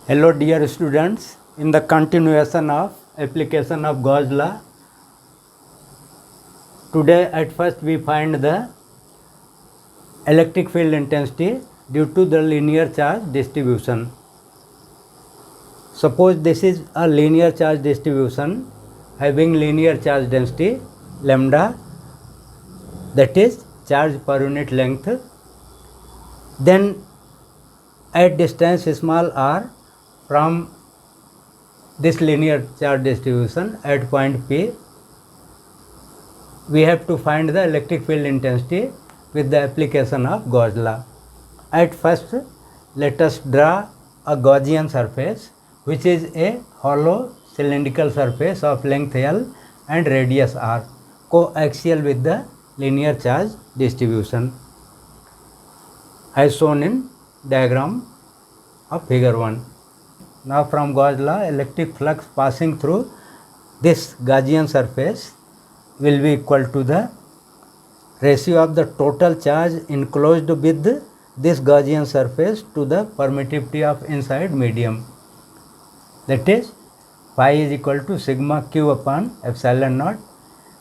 Hello dear students, in the continuation of application of Gauss law, today at first we find the electric field intensity due to the linear charge distribution. Suppose this is a linear charge distribution having linear charge density lambda, that is charge per unit length. Then at distance small r from this linear charge distribution at point P, we have to find the electric field intensity with the application of Gauss law. At first, let us draw a Gaussian surface which is a hollow cylindrical surface of length L and radius r, coaxial with the linear charge distribution as shown in diagram of figure 1. Now from Gauss law, electric flux passing through this Gaussian surface will be equal to the ratio of the total charge enclosed with this Gaussian surface to the permittivity of inside medium. That is, phi is equal to sigma q upon epsilon naught.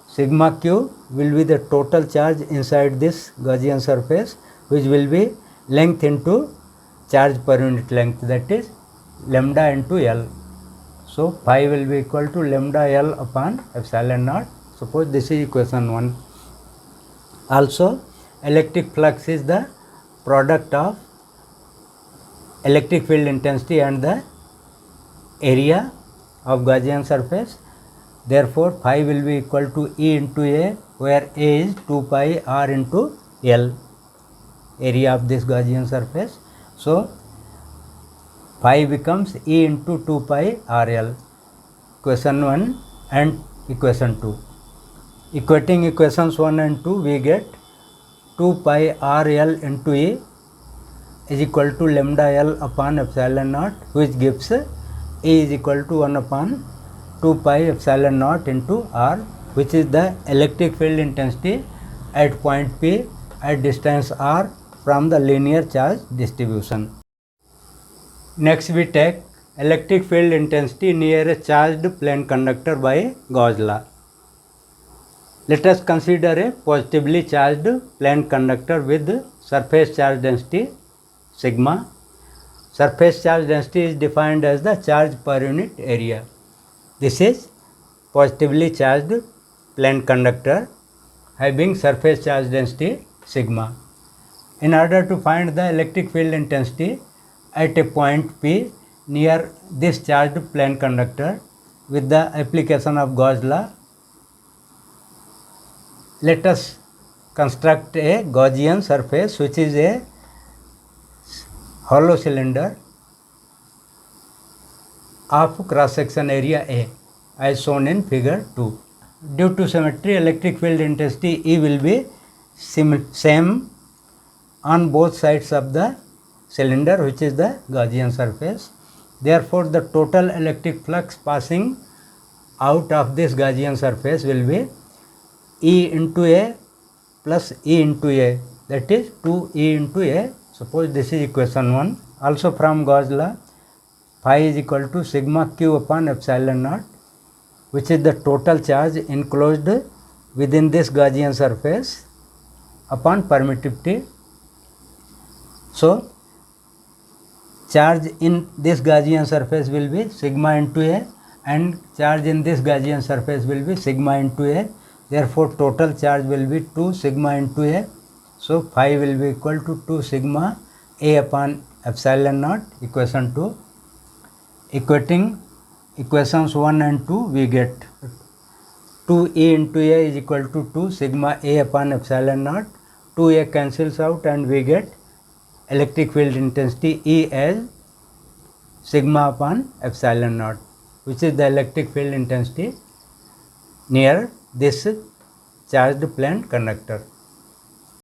Sigma q will be the total charge inside this Gaussian surface, which will be length into charge per unit length, that is lambda into L. So phi will be equal to lambda L upon epsilon naught. Suppose this is equation 1. Also, electric flux is the product of electric field intensity and the area of Gaussian surface. Therefore, phi will be equal to E into A, where A is 2 pi r into L, area of this Gaussian surface. So, phi becomes E into 2 pi RL, equation 1 and equation 2. Equating equations 1 and 2, we get 2 pi RL into E is equal to lambda L upon epsilon naught, which gives E is equal to 1 upon 2 pi epsilon naught into R, which is the electric field intensity at point P at distance R from the linear charge distribution. Next we take electric field intensity near a charged plane conductor by Gauss law. Let us consider a positively charged plane conductor with surface charge density sigma. Surface charge density is defined as the charge per unit area. This is positively charged plane conductor having surface charge density sigma. In order to find the electric field intensity at a point P near this charged plane conductor with the application of Gauss law, let us construct a Gaussian surface which is a hollow cylinder of cross-section area A as shown in figure 2. Due to symmetry, electric field intensity E will be same on both sides of the cylinder, which is the Gaussian surface. Therefore, the total electric flux passing out of this Gaussian surface will be E into A plus E into A, that is 2E into A. Suppose this is equation 1. Also from Gauss law, phi is equal to sigma q upon epsilon naught, which is the total charge enclosed within this Gaussian surface upon permittivity. So, charge in this Gaussian surface will be sigma into A and charge in this Gaussian surface will be sigma into A. Therefore, total charge will be 2 sigma into A. So, phi will be equal to 2 sigma A upon epsilon naught, equation 2. Equating equations 1 and 2, we get 2E into A is equal to 2 sigma A upon epsilon naught. 2A cancels out and we get electric field intensity E as sigma upon epsilon naught, which is the electric field intensity near this charged plane conductor.